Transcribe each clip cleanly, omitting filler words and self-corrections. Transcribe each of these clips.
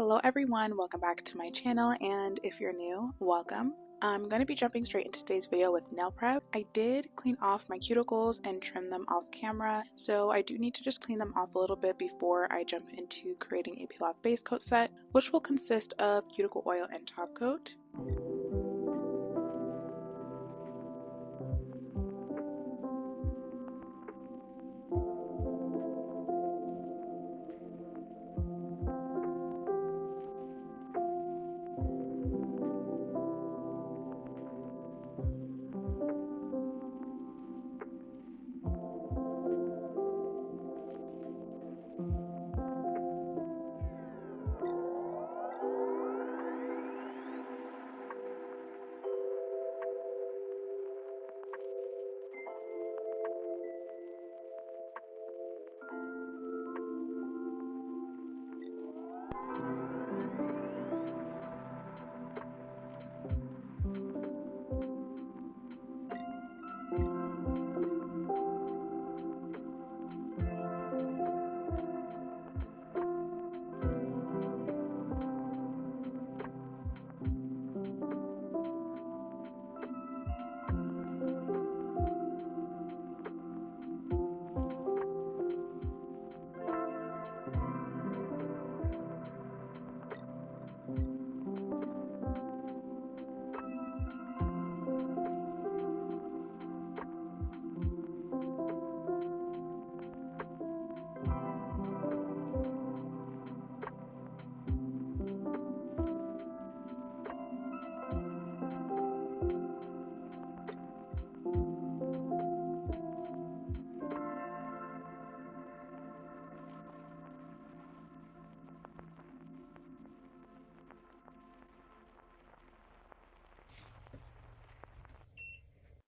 Hello everyone, welcome back to my channel, and if you're new, welcome. I'm going to be jumping straight into today's video with nail prep. I did clean off my cuticles and trim them off camera, so I do need to just clean them off a little bit before I jump into creating a peel off base coat set, which will consist of cuticle oil and top coat.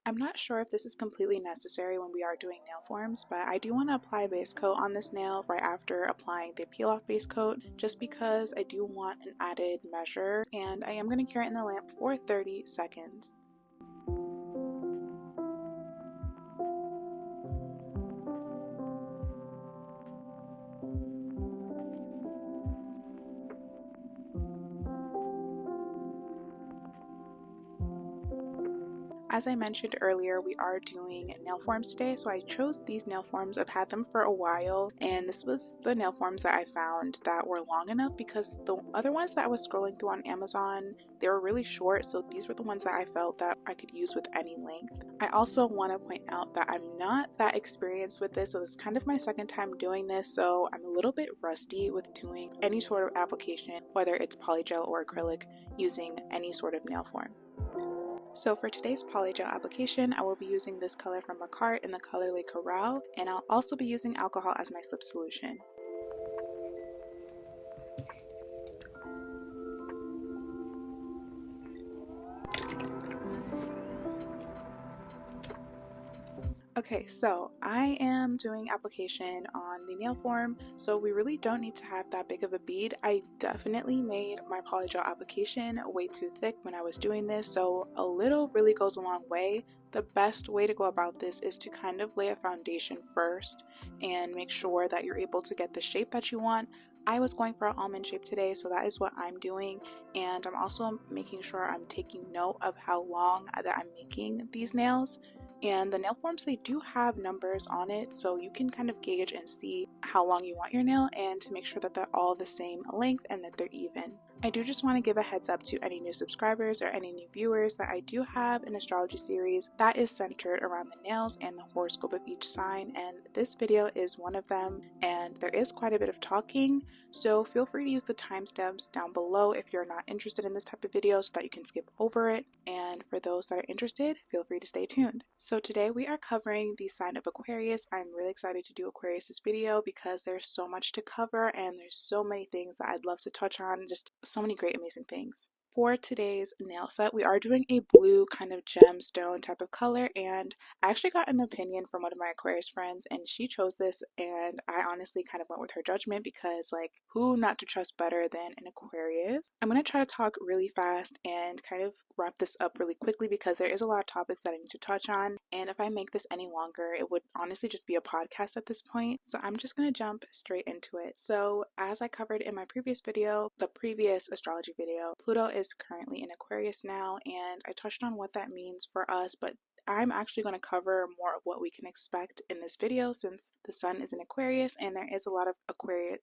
I'm not sure if this is completely necessary when we are doing nail forms, but I do want to apply a base coat on this nail right after applying the peel off base coat, just because I do want an added measure, and I am going to cure it in the lamp for 30 seconds. As I mentioned earlier, we are doing nail forms today, so I chose these nail forms. I've had them for a while, and this was the nail forms that I found that were long enough, because the other ones that I was scrolling through on Amazon, they were really short, so these were the ones that I felt that I could use with any length. I also want to point out that I'm not that experienced with this, so this is kind of my second time doing this, so I'm a little bit rusty with doing any sort of application, whether it's polygel or acrylic, using any sort of nail form. So for today's polygel application, I will be using this color from a cart in the color Le Coral, and I'll also be using alcohol as my slip solution. Okay, so I am doing application on the nail form, so we really don't need to have that big of a bead. I definitely made my polygel application way too thick when I was doing this, so a little really goes a long way. The best way to go about this is to kind of lay a foundation first and make sure that you're able to get the shape that you want. I was going for an almond shape today, so that is what I'm doing, and I'm also making sure I'm taking note of how long that I'm making these nails. And the nail forms, they do have numbers on it, so you can kind of gauge and see how long you want your nail, and to make sure that they're all the same length and that they're even. I do just want to give a heads up to any new subscribers or any new viewers that I do have an astrology series that is centered around the nails and the horoscope of each sign, and this video is one of them, and there is quite a bit of talking, so feel free to use the timestamps down below if you're not interested in this type of video, so that you can skip over it, and for those that are interested, feel free to stay tuned. So today we are covering the sign of Aquarius. I'm really excited to do Aquarius this video because there's so much to cover and there's so many things that I'd love to touch on, just so many great amazing things. For today's nail set, we are doing a blue kind of gemstone type of color, and I actually got an opinion from one of my Aquarius friends, and she chose this, and I honestly kind of went with her judgment because, like, who not to trust better than an Aquarius? I'm going to try to talk really fast and kind of wrap this up really quickly because there is a lot of topics that I need to touch on, and if I make this any longer, it would honestly just be a podcast at this point, so I'm just going to jump straight into it. So, as I covered in my previous video, the previous astrology video, Pluto is currently in Aquarius now, and I touched on what that means for us, but I'm actually going to cover more of what we can expect in this video since the sun is in Aquarius and there is a lot of Aquarius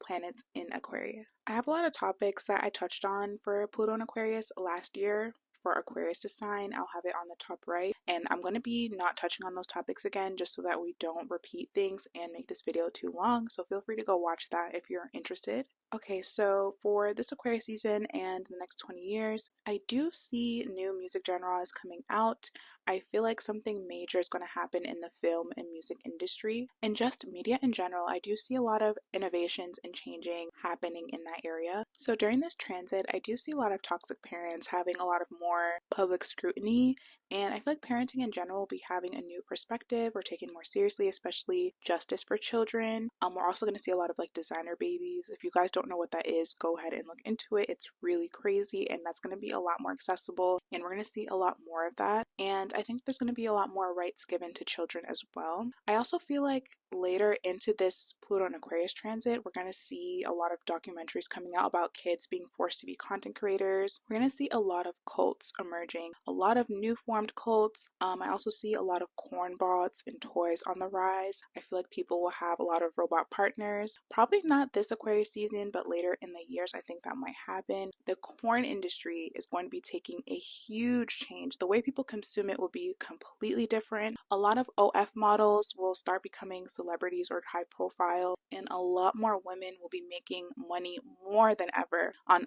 planets in Aquarius. I have a lot of topics that I touched on for Pluto and Aquarius last year. For Aquarius sign, I'll have it on the top right, and I'm going to be not touching on those topics again just so that we don't repeat things and make this video too long, so feel free to go watch that if you're interested. Okay, so for this Aquarius season and the next 20 years, I do see new music genres coming out. I feel like something major is going to happen in the film and music industry, and just media in general. I do see a lot of innovations and changing happening in that area. So during this transit, I do see a lot of toxic parents having a lot of more public scrutiny, and I feel like parenting in general will be having a new perspective or taken more seriously, especially justice for children. We're also going to see a lot of like designer babies. If you guys don't know what that is, go ahead and look into it. It's really crazy, and that's going to be a lot more accessible, and we're going to see a lot more of that. And I think there's going to be a lot more rights given to children as well. I also feel like later into this Pluto and Aquarius transit, we're going to see a lot of documentaries coming out about kids being forced to be content creators. We're going to see a lot of cults emerging, a lot of new formed cults. I also see a lot of corn bots and toys on the rise. I feel like people will have a lot of robot partners. Probably not this Aquarius season, but later in the years, I think that might happen. The corn industry is going to be taking a huge change. The way people consume it will be completely different. A lot of OF models will start becoming celebrities or high profile, and a lot more women will be making money more than ever on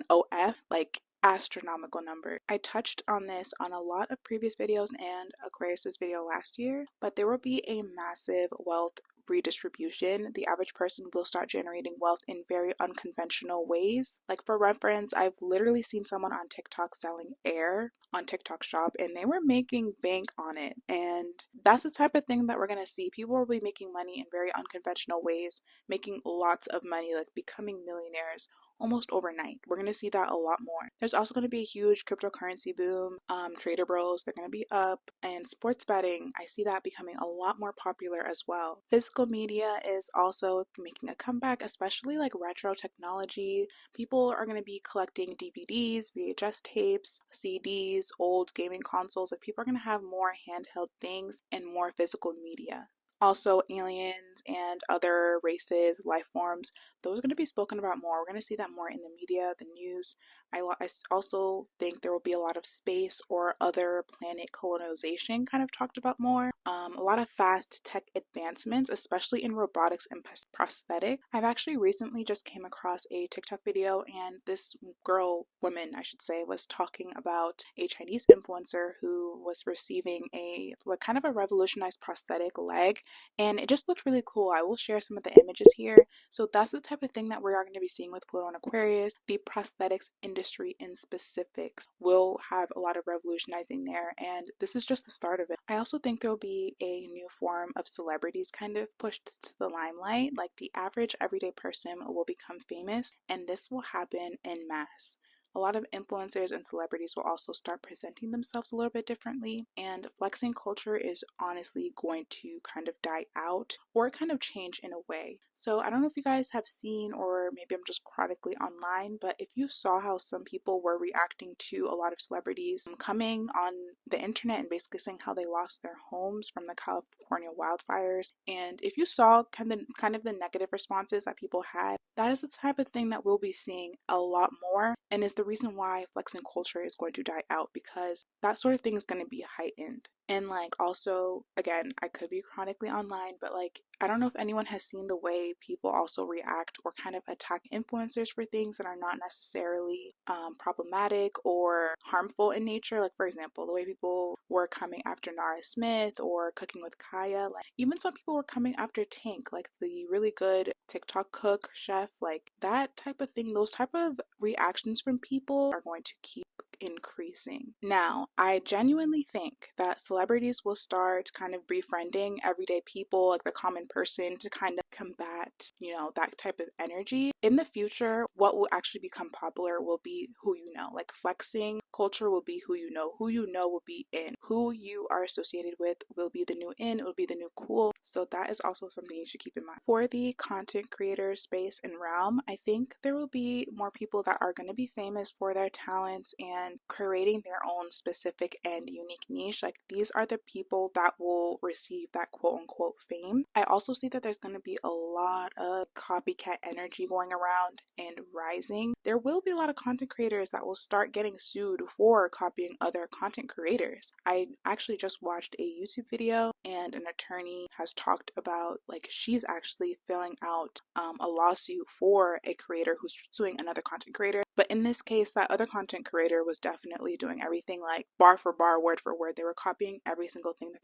OF, like astronomical number. I touched on this on a lot of previous videos and Aquarius's video last year, but there will be a massive wealth redistribution. The average person will start generating wealth in very unconventional ways. Like for reference, I've literally seen someone on TikTok selling air on TikTok shop, and they were making bank on it. And that's the type of thing that we're gonna see. People will be making money in very unconventional ways, making lots of money, like becoming millionaires almost overnight. We're going to see that a lot more. There's also going to be a huge cryptocurrency boom. Trader bros, they're going to be up, and sports betting, I see that becoming a lot more popular as well. Physical media is also making a comeback, especially like retro technology. People are going to be collecting DVDs, VHS tapes, CDs, old gaming consoles. Like people are going to have more handheld things and more physical media. Also, aliens and other races, life forms, those are going to be spoken about more. We're going to see that more in the media, the news. I also think there will be a lot of space or other planet colonization kind of talked about more. A lot of fast tech advancements, especially in robotics and prosthetic. I've actually recently just came across a TikTok video, and this woman, I should say, was talking about a Chinese influencer who was receiving a like kind of a revolutionized prosthetic leg, and it just looked really cool. I will share some of the images here. So that's the type of thing that we are going to be seeing with Pluto and Aquarius. The prosthetics industry in specifics will have a lot of revolutionizing there, and this is just the start of it. I also think there will be a new form of celebrities kind of pushed to the limelight. Like the average everyday person will become famous, and this will happen en masse. A lot of influencers and celebrities will also start presenting themselves a little bit differently, and flexing culture is honestly going to kind of die out or kind of change in a way. So I don't know if you guys have seen, or maybe I'm just chronically online, but if you saw how some people were reacting to a lot of celebrities coming on the internet and basically saying how they lost their homes from the California wildfires, and if you saw kind of the negative responses that people had, that is the type of thing that we'll be seeing a lot more, and is the reason why flexing culture is going to die out, because that sort of thing is going to be heightened. And like also, again, I could be chronically online, but like I don't know if anyone has seen the way people also react or kind of attack influencers for things that are not necessarily problematic or harmful in nature. Like, for example, the way people were coming after Nara Smith or Cooking with Kaya. Like, even some people were coming after Tink, like the really good TikTok cook, chef, like that type of thing. Those type of reactions from people are going to keep increasing. Now, I genuinely think that celebrities will start kind of befriending everyday people, like the common person, to kind of combat, that type of energy. In the future, what will actually become popular will be who you know. Like flexing culture will be who you know. Who you know will be in. Who you are associated with will be the new in, it will be the new cool. So that is also something you should keep in mind. For the content creator space and realm, I think there will be more people that are going to be famous for their talents and creating their own specific and unique niche. Like these are the people that will receive that quote unquote fame. I also see that there's going to be a lot of copycat energy going around and rising. There will be a lot of content creators that will start getting sued for copying other content creators. I actually just watched a YouTube video and an attorney has talked about like she's actually filling out a lawsuit for a creator who's suing another content creator. But in this case, that other content creator was definitely doing everything like bar for bar, word for word. They were copying every single thing that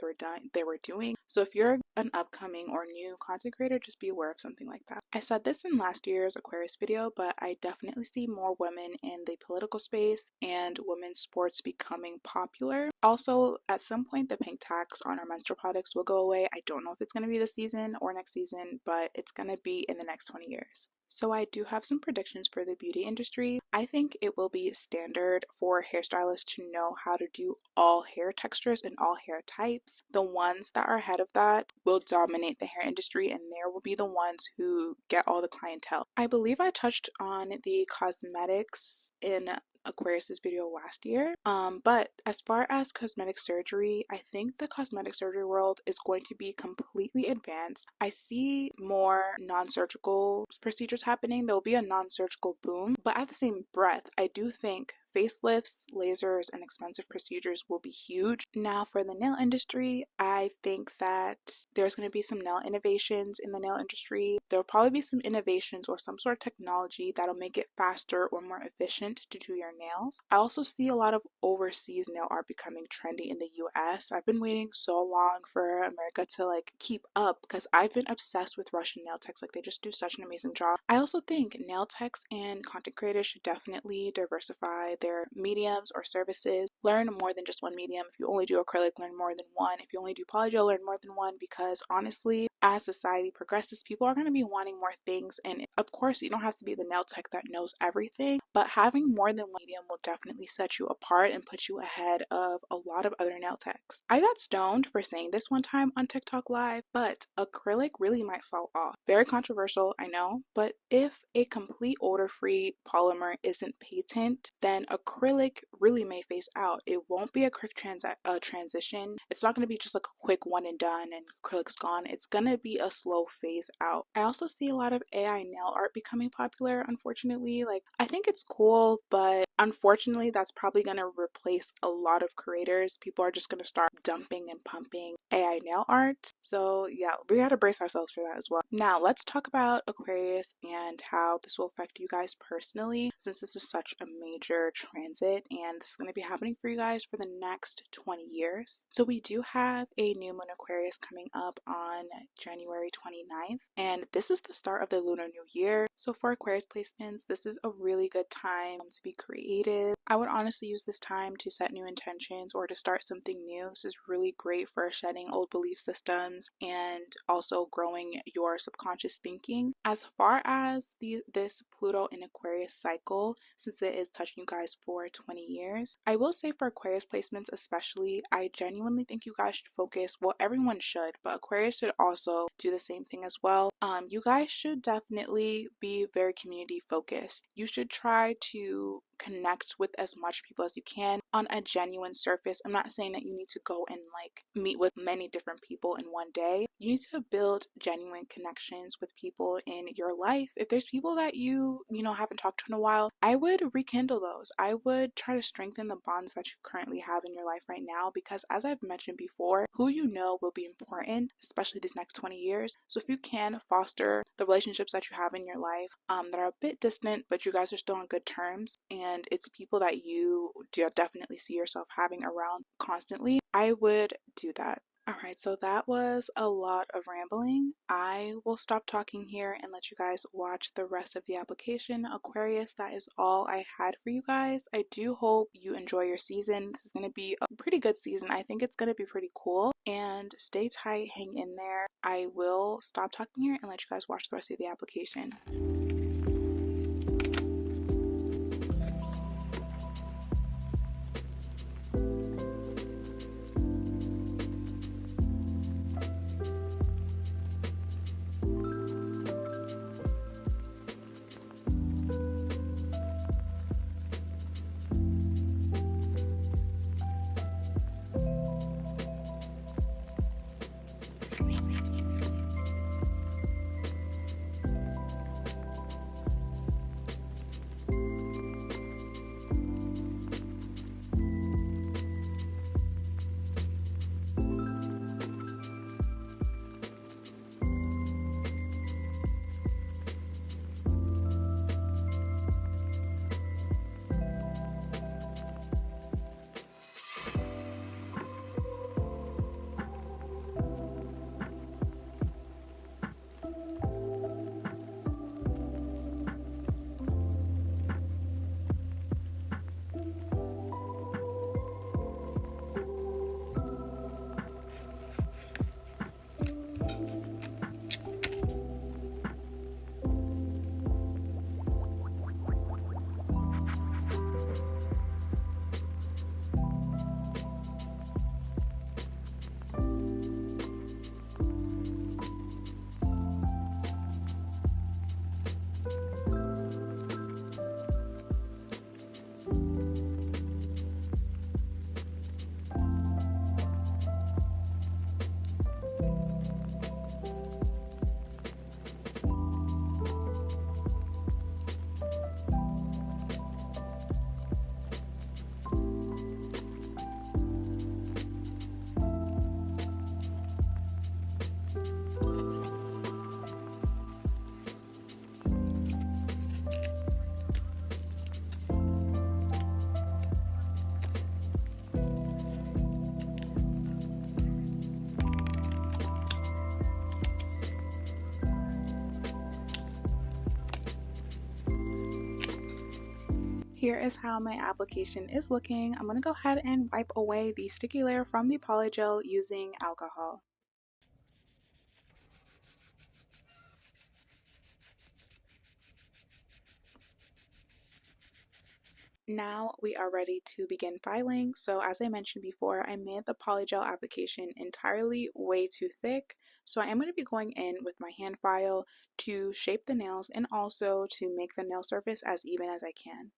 they were doing. So if you're an upcoming or new content creator, just be aware of something like that. I said this in last year's Aquarius video, but I definitely see more women in the political space and women's sports becoming popular. Also, at some point, the pink tax on our menstrual products will go away. I don't know if it's going to be this season or next season, but it's going to be in the next 20 years. So I do have some predictions for the beauty industry. I think it will be standard for hairstylists to know how to do all hair textures and all hair types. The ones that are ahead of that will dominate the hair industry and there will be the ones who get all the clientele. I believe I touched on the cosmetics in Aquarius's video last year. But as far as cosmetic surgery, I think the cosmetic surgery world is going to be completely advanced. I see more non-surgical procedures happening. There will be a non-surgical boom, but at the same breath, I do think facelifts, lasers, and expensive procedures will be huge. Now, for the nail industry, I think that there's going to be some nail innovations in the nail industry. There'll probably be some innovations or some sort of technology that'll make it faster or more efficient to do your nails. I also see a lot of overseas nail art becoming trendy in the US. I've been waiting so long for America to like keep up because I've been obsessed with Russian nail techs. Like they just do such an amazing job. I also think nail techs and content creators should definitely diversify their mediums or services. Learn more than just one medium. If you only do acrylic, learn more than one. If you only do polygel, learn more than one, because honestly, as society progresses, people are going to be wanting more things. And of course, you don't have to be the nail tech that knows everything, but having more than one medium will definitely set you apart and put you ahead of a lot of other nail techs. I got stoned for saying this one time on TikTok Live, but acrylic really might fall off. Very controversial, I know, but if a complete odor-free polymer isn't patent, then acrylic really may phase out. It won't be a quick transition. It's not going to be just like a quick one and done and acrylic's gone. It's going to be a slow phase out. I also see a lot of AI nail art becoming popular, unfortunately. Like, I think it's cool, but unfortunately, that's probably going to replace a lot of creators. People are just going to start dumping and pumping AI nail art. So yeah, we got to brace ourselves for that as well. Now, let's talk about Aquarius and how this will affect you guys personally, since this is such a major transit and this is going to be happening for you guys for the next 20 years. So we do have a new moon Aquarius coming up on January 29th, and this is the start of the lunar new year. So for Aquarius placements, this is a really good time to be creative. I would honestly use this time to set new intentions or to start something new. This is really great for shedding old belief systems and also growing your subconscious thinking. As far as this Pluto in Aquarius cycle, since it is touching you guys for 20 years, I will say for Aquarius placements especially, I genuinely think you guys should focus, well, everyone should, but Aquarius should also do the same thing as well. You guys should definitely be very community focused. You should try to connect with as much people as you can on a genuine surface. I'm not saying that you need to go and like meet with many different people in one day. You need to build genuine connections with people in your life. If there's people that you haven't talked to in a while, I would rekindle those. I would try to strengthen the bonds that you currently have in your life right now, because as I've mentioned before, who you know will be important, especially these next 20 years. So if you can foster the relationships that you have in your life that are a bit distant, but you guys are still on good terms, and it's people that you do definitely see yourself having around constantly, I would do that. Alright, so that was a lot of rambling. I will stop talking here and let you guys watch the rest of the application. Aquarius, that is all I had for you guys. I do hope you enjoy your season. This is going to be a pretty good season. I think it's going to be pretty cool. And stay tight, hang in there. I will stop talking here and let you guys watch the rest of the application. Here is how my application is looking. I'm going to go ahead and wipe away the sticky layer from the polygel using alcohol. Now we are ready to begin filing. So as I mentioned before, I made the polygel application entirely way too thick. So I am going to be going in with my hand file to shape the nails and also to make the nail surface as even as I can.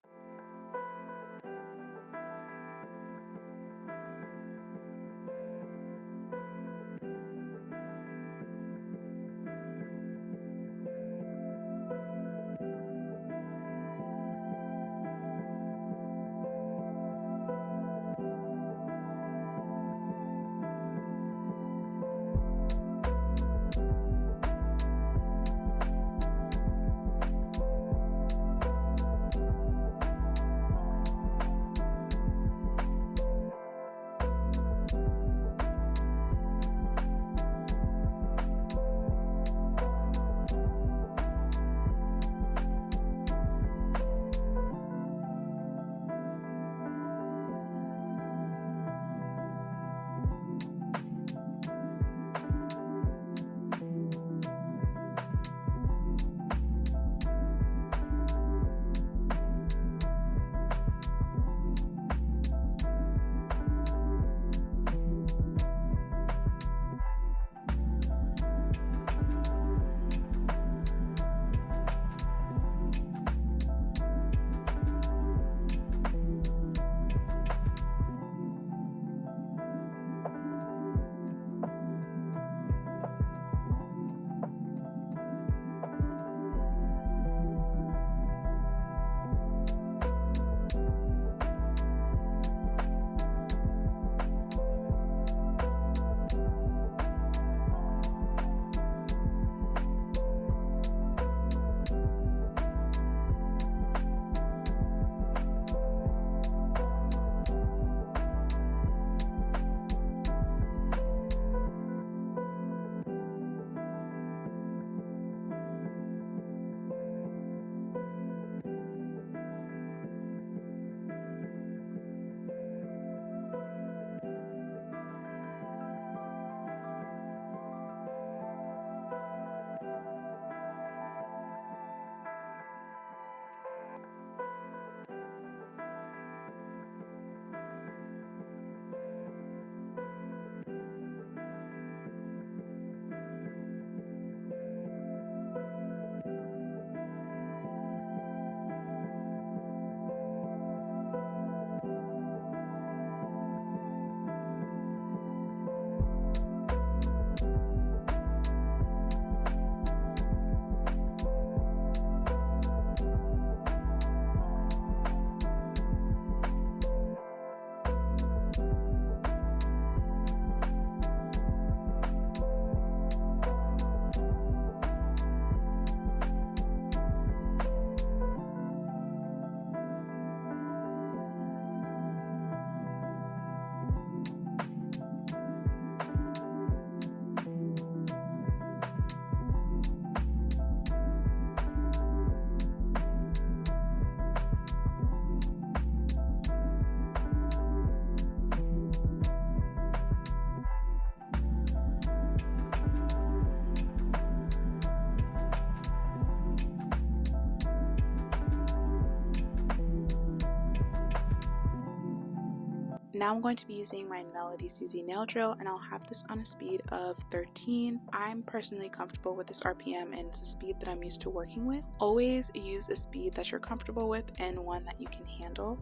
Now I'm going to be using my Melodysusie nail drill, and I'll have this on a speed of 13. I'm personally comfortable with this RPM, and it's a speed that I'm used to working with. Always use a speed that you're comfortable with and one that you can handle.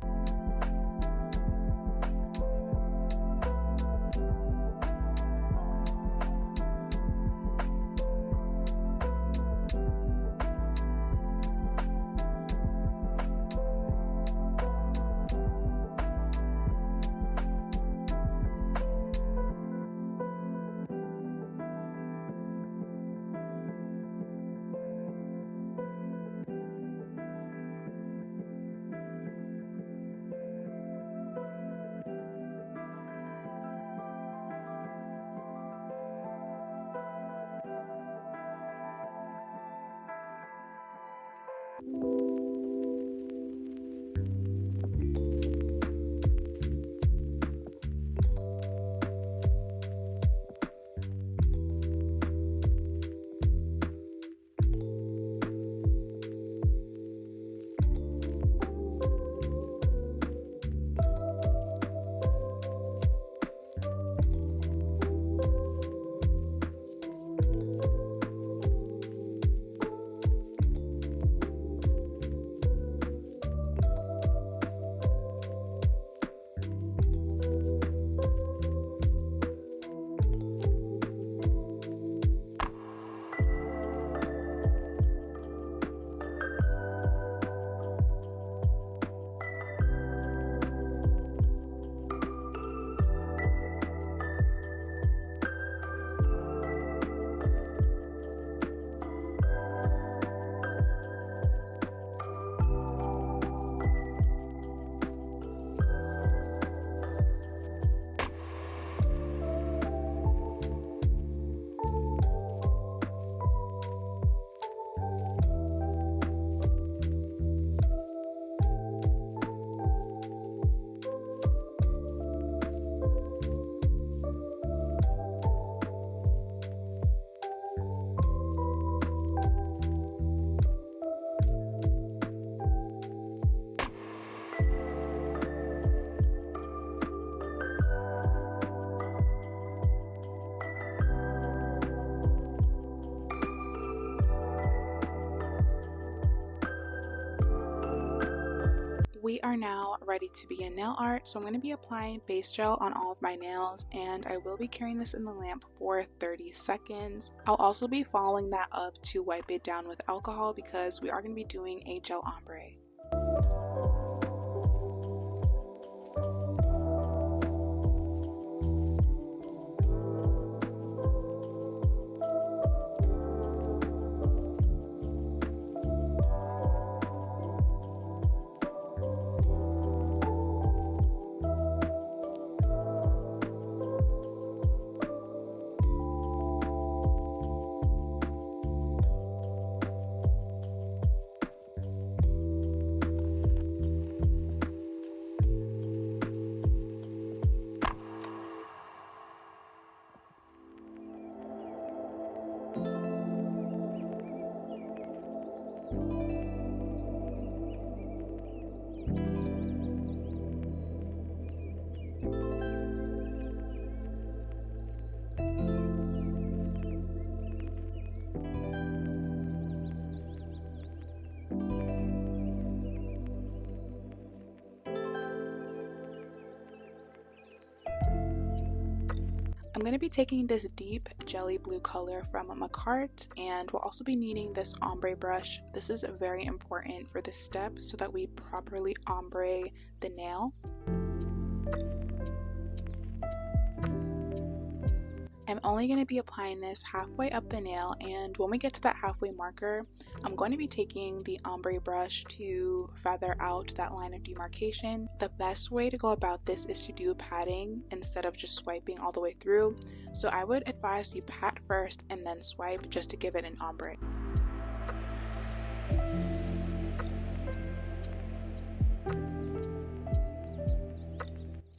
We are now ready to begin nail art, so I'm going to be applying base gel on all of my nails, and I will be carrying this in the lamp for 30 seconds. I'll also be following that up to wipe it down with alcohol because we are going to be doing a gel ombre. I'm going to be taking this deep jelly blue color from cont'd, and we'll also be needing this ombre brush. This is very important for this step so that we properly ombre the nail. I'm only going to be applying this halfway up the nail, and when we get to that halfway marker, I'm going to be taking the ombre brush to feather out that line of demarcation. The best way to go about this is to do patting instead of just swiping all the way through. So I would advise you pat first and then swipe just to give it an ombre.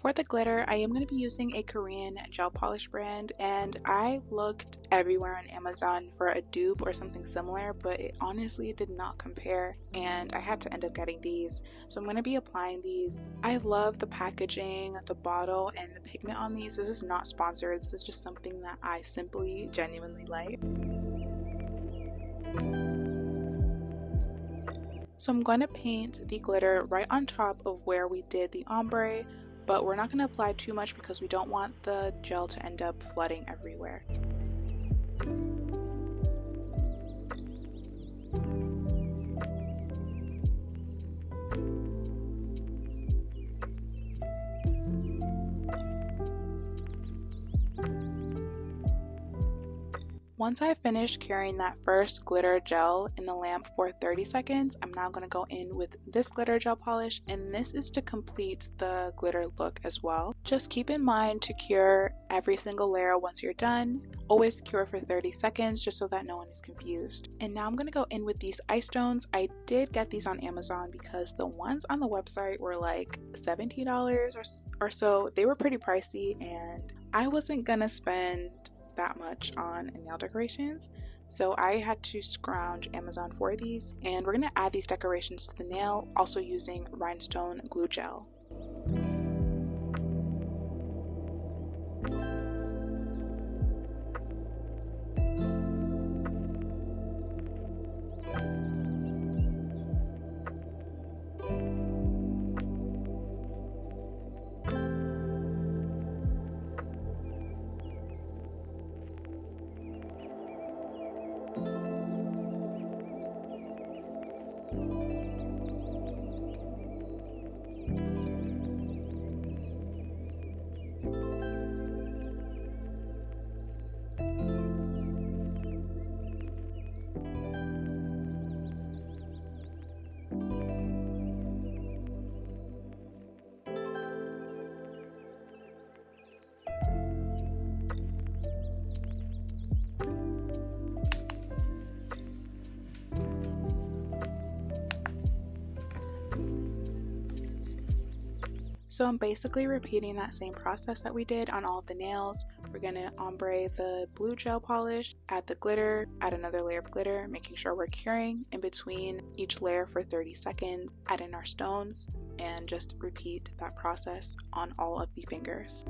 For the glitter, I am going to be using a Korean gel polish brand, and I looked everywhere on Amazon for a dupe or something similar, but it honestly did not compare, and I had to end up getting these. So I'm going to be applying these. I love the packaging, the bottle, and the pigment on these. This is not sponsored. This is just something that I simply genuinely like. So I'm going to paint the glitter right on top of where we did the ombre, but we're not going to apply too much because we don't want the gel to end up flooding everywhere. Once I finish curing that first glitter gel in the lamp for 30 seconds, I'm now going to go in with this glitter gel polish, and this is to complete the glitter look as well. Just keep in mind to cure every single layer once you're done. Always cure for 30 seconds just so that no one is confused. And now I'm going to go in with these ice stones. I did get these on Amazon because the ones on the website were like $17 or so. They were pretty pricey, and I wasn't going to spend that much on nail decorations, so I had to scrounge Amazon for these, and we're going to add these decorations to the nail also using rhinestone glue gel. So I'm basically repeating that same process that we did on all of the nails. We're going to ombre the blue gel polish, add the glitter, add another layer of glitter, making sure we're curing in between each layer for 30 seconds, add in our stones, and just repeat that process on all of the fingers.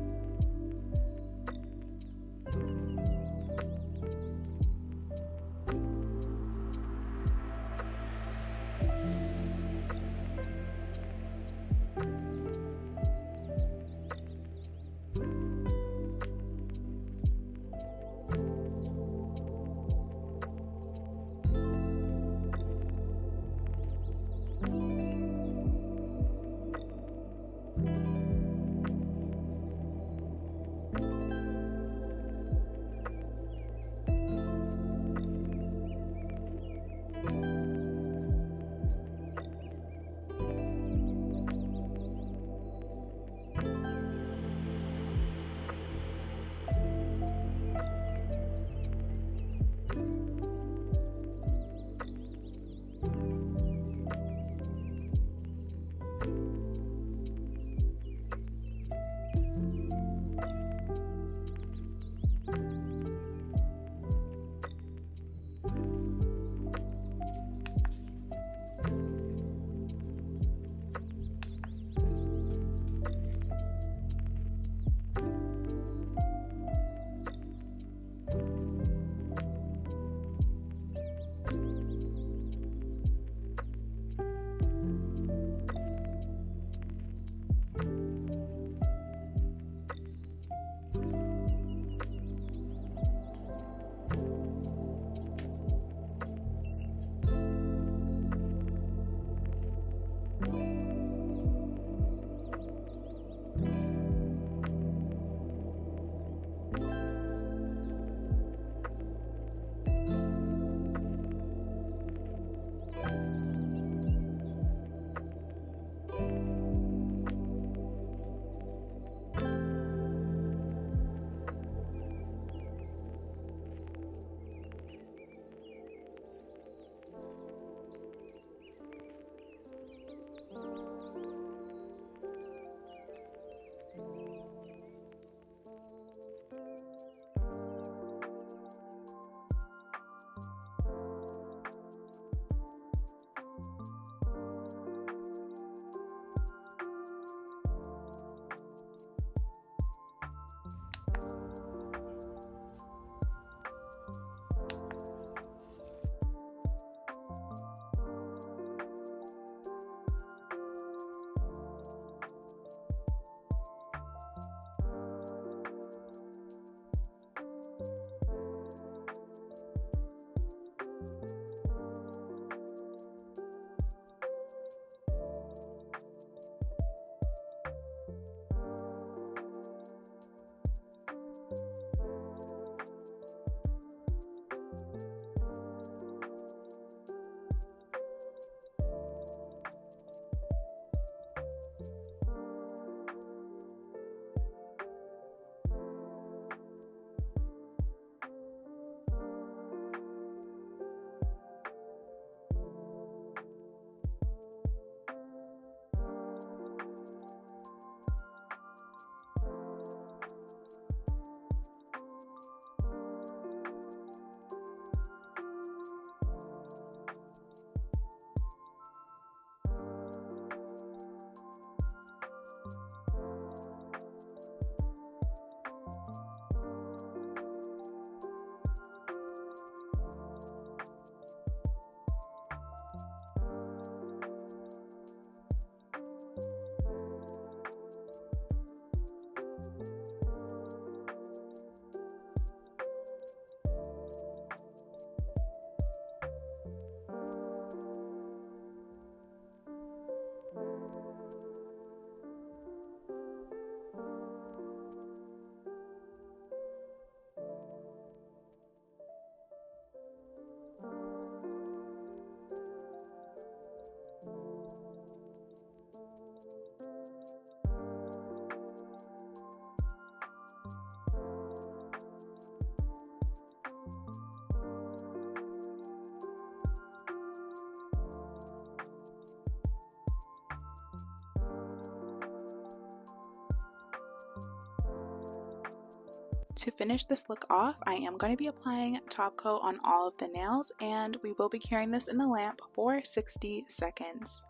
To finish this look off, I am going to be applying top coat on all of the nails, and we will be curing this in the lamp for 60 seconds.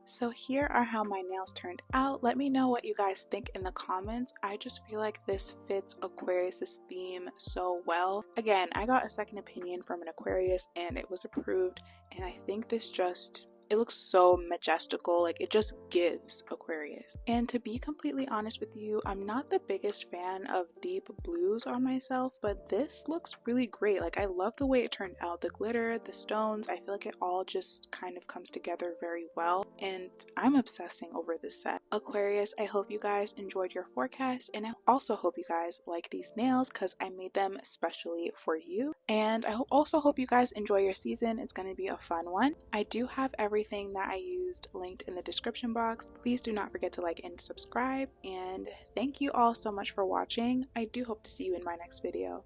So here are how my nails turned out. Let me know what you guys think in the comments. I just feel like this fits Aquarius's theme so well. Again, I got a second opinion from an Aquarius and it was approved, and I think this just, it looks so majestical, like it just gives Aquarius. And to be completely honest with you, I'm not the biggest fan of deep blues on myself, but this looks really great. Like I love the way it turned out, the glitter, the stones, I feel like it all just kind of comes together very well, and I'm obsessing over this set. Aquarius, I hope you guys enjoyed your forecast, and I also hope you guys like these nails because I made them especially for you. And I also hope you guys enjoy your season. It's going to be a fun one. I do have everything that I used linked in the description box. Please do not forget to like and subscribe, and thank you all so much for watching. I do hope to see you in my next video.